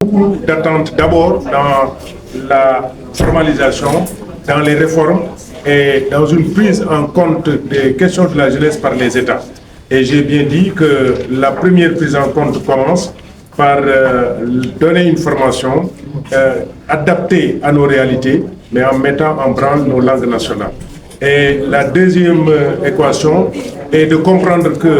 beaucoup d'attentes d'abord dans la formalisation, dans les réformes et dans une prise en compte des questions de la jeunesse par les États. Et j'ai bien dit que la première prise en compte commence par donner une formation adaptée à nos réalités, mais en mettant en branle nos langues nationales. Et la deuxième équation est de comprendre que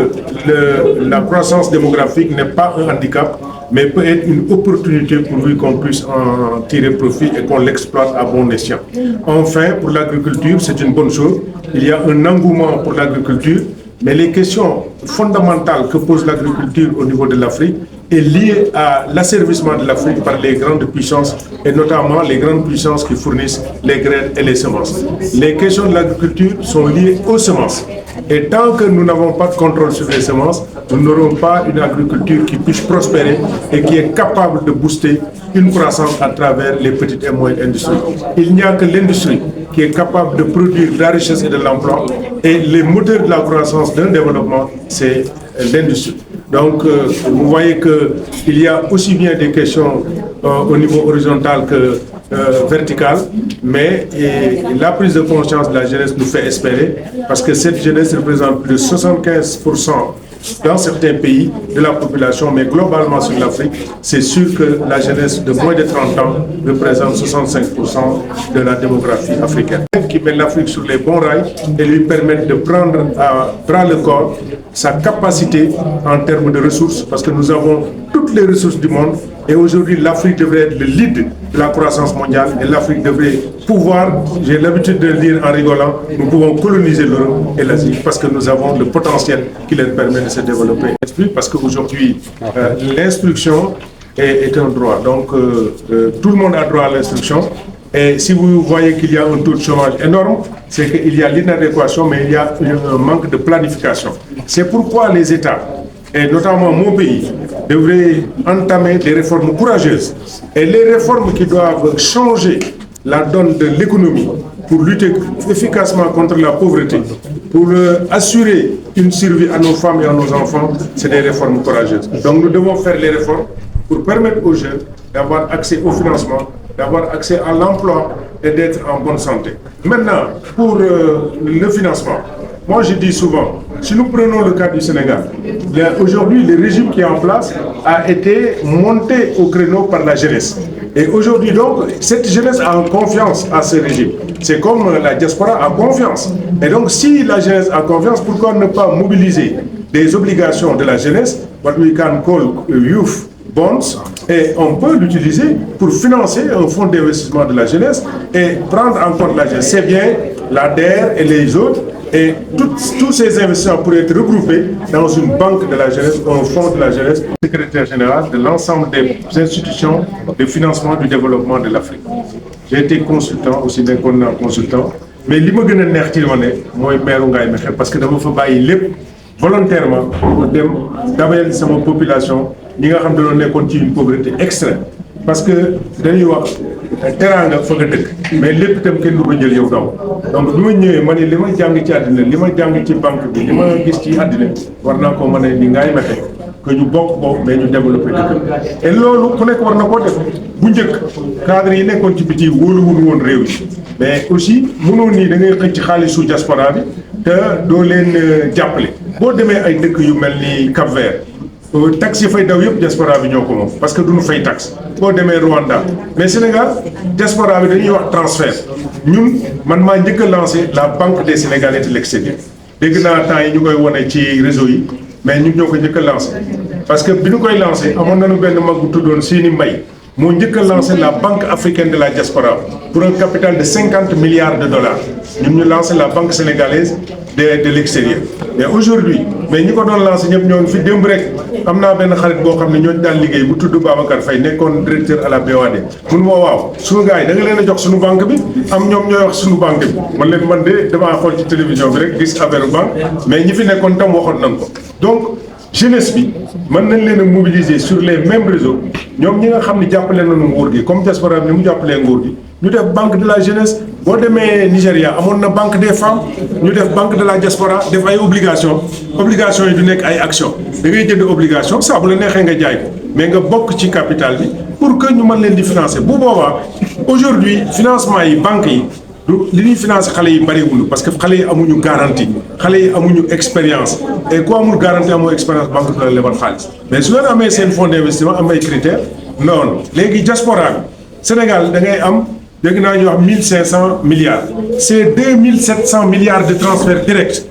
la croissance démographique n'est pas un handicap, mais peut être une opportunité pour lui qu'on puisse en tirer profit et qu'on l'exploite à bon escient. Enfin, pour l'agriculture, c'est une bonne chose. Il y a un engouement pour l'agriculture, mais les questions fondamentales que pose l'agriculture au niveau de l'Afrique est liée à l'asservissement de l'Afrique par les grandes puissances, et notamment les grandes puissances qui fournissent les graines et les semences. Les questions de l'agriculture sont liées aux semences. Et tant que nous n'avons pas de contrôle sur les semences, nous n'aurons pas une agriculture qui puisse prospérer et qui est capable de booster une croissance à travers les petites et moyennes industries. Il n'y a que l'industrie qui est capable de produire de la richesse et de l'emploi, et les moteurs de la croissance d'un développement, c'est l'industrie. Donc, vous voyez qu'il y a aussi bien des questions au niveau horizontal que vertical, mais la prise de conscience de la jeunesse nous fait espérer, parce que cette jeunesse représente plus de 75% dans certains pays de la population, mais globalement sur l'Afrique, c'est sûr que la jeunesse de moins de 30 ans représente 65% de la démographie africaine, qui met l'Afrique sur les bons rails et lui permettent de prendre à bras le corps sa capacité en termes de ressources, parce que nous avons toutes les ressources du monde. Et aujourd'hui, l'Afrique devrait être le leader de la croissance mondiale, et l'Afrique devrait pouvoir, j'ai l'habitude de le dire en rigolant, nous pouvons coloniser l'Europe et l'Asie parce que nous avons le potentiel qui leur permet de se développer. Parce qu'aujourd'hui, l'instruction est un droit. Donc, tout le monde a droit à l'instruction. Et si vous voyez qu'il y a un taux de chômage énorme, c'est qu'il y a l'inadéquation, mais il y a un manque de planification. C'est pourquoi les États, et notamment mon pays, devrait entamer des réformes courageuses. Et les réformes qui doivent changer la donne de l'économie pour lutter efficacement contre la pauvreté, pour assurer une survie à nos femmes et à nos enfants, c'est des réformes courageuses. Donc nous devons faire les réformes pour permettre aux jeunes d'avoir accès au financement, d'avoir accès à l'emploi et d'être en bonne santé. Maintenant, pour le financement, moi je dis souvent, si nous prenons le cas du Sénégal, aujourd'hui le régime qui est en place a été monté au créneau par la jeunesse. Et aujourd'hui donc, cette jeunesse a confiance à ce régime. C'est comme la diaspora a confiance. Et donc si la jeunesse a confiance, pourquoi ne pas mobiliser des obligations de la jeunesse, what we can call youth bonds, et on peut l'utiliser pour financer un fonds d'investissement de la jeunesse et prendre en compte la jeunesse. C'est bien l'ADER et les autres. Et tous ces investissements pourraient être regroupés dans une banque de la jeunesse, un fonds de la jeunesse, secrétaire général de l'ensemble des institutions de financement du développement de l'Afrique. J'ai été consultant, aussi bien qu'on est consultant, mais ce qui me gën neex ci li ma ne mooy maire Ngaye Mékhé parce que dama fa bàyyi lépp volontairement pour dem dabal sama population ñi nga xam dañoo nekkoon ci une pauvreté extrême. Parce que dañuy wax teraanga fa nga dëkk mais lépp itam kenn du ko jël yow daw donc bi ma ñëwee ma ne li ma jàng ci àddina li ma jàng ci banque bi li ma gis ci àddina war naa ko mën a ni Ngaye Mékhé que ñu bokk mais ñu développé dëkk et loolu ku nekk war na koo def bu njëkk cadre yi nekkoon ci biti wóoluwul woon réew yi mais aussi mënoon nii da ngay xëcc xaalisu diaspora bi te doo leen jàppale boo demee ay dëkk yu mel ni Cap-Vert taxe yi fay daw yëpp diaspora bi ñoo ko moom parce que duñu fay taxe boo demee Rwanda mais Sénégal diaspora bi dañuy wax transfert ñun man maa njëkk a lancé la banque des Sénégalais de l'extérieur dégg naa temps yi ñu koy wone ci réseau yi mais ñun ñoo ko njëkk a lancé parce que bi ñu koy lancé amoon nañu benn mag bu tuddoon Sini Mbaye moo njëkk a lancé la banque africaine de la diaspora pour un capital de 50 milliards de dollars ñun ñu lancé la banque sénégalaise de l'extérieur. Mais aujourd'hui mais ñi ko doon lancé ñëpp ñoo ngi fi démb rek am naa benn xarit boo xam ne ñooñu daan liggéey bu tudd Babacar Faye nekkoon directeur à la BOAD mun moo waaw suñu gars yi da nga leen a jox suñu banque bi am ñoom ñooy wax suñu banque bi man leen man de damaa xool ci télévision bi rek gis affaire banque mais ñi fi nekkoon tam waxoon nañ ko donc jeunesse bi mën nañ leen a mobiliser sur les mêmes réseaux ñoom ñi nga xam ne jàppale nañu nguur gi comme diaspora bi ni mu jàppalee nguur gi ñu def banque de la jeunesse boo demee Nigéria amoon na banque des femmes ñu def banque de la diaspora def ay obligations yi du nekk ay actions da ngay jënd obligation saa bu la neexee nga jaay ko mais nga bokk ci capital bi pour que ñu mën leen di financer bu boobaa aujourd'hui financement yi banques yi du li ñuy financer xale yi bariwul parce que xale yi amuñu garantie xale yi amuñu expérience et ku amul garantie amoo expérience banque du la lebal xaalis mais su ngeen amee seen fonds d'investissement am ay critères non léegi diaspora bi Sénégal da ngay am dégg naa ñu wax 1500 milliards c'est 2700 milliards de transferts directs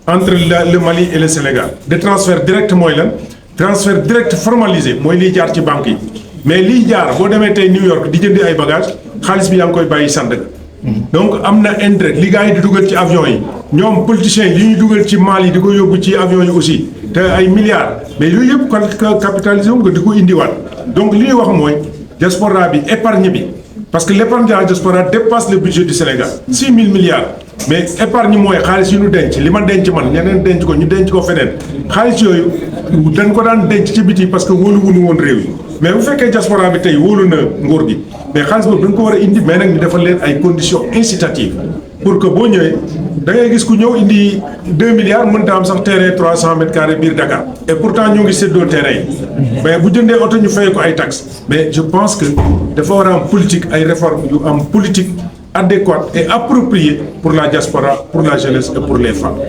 entre le Mali et le Sénégal de transfert direct mooy lan transfert direct formalisé mooy liy jaar ci banque yi mais liy jaar boo demee tey New York di jëndi ay bagages xaalis bi yaa ngi koy bàyyi Sandaga donc am na indirect li gars yi di dugal ci avion yi ñoom politiciens yi li ñuy dugal ci Mali di ko yóbbu ci avion yi aussi te ay milliards mais yooyu yëpp kon capitalisé nga di ko indiwaat donc li ñuy wax mooy diaspora bi épargne bi parce que l'épargne de la diaspora dépasse le budget du Sénégal 6 000 milliards mais épargne mooy xaalis yu ñu denc li ma denc man ñeneen denc ko ñu denc ko feneen xaalis yooyu dañ ko daan denc ci biti parce que wóolu wuñu woon réew yi mais bu fekkee diaspora bi tey wóolu na nguur gi mais xaalis boobu dañ ko war a indi mais nag ñu defal leen ay conditions incitatives pour que boo ñëwee da ngay gis ku ñëw indi 2 milliards mënta am sax terrain 300 mètres carrés biir Dakar et pourtant ñu ngi séddoo terrain yi mais bu jëndee oto ñu fay ko ay taxes mais je pense que dafa war a am politique ay réformes yu am politique adéquate et appropriée pour la diaspora pour la jeunesse et pour les femmes.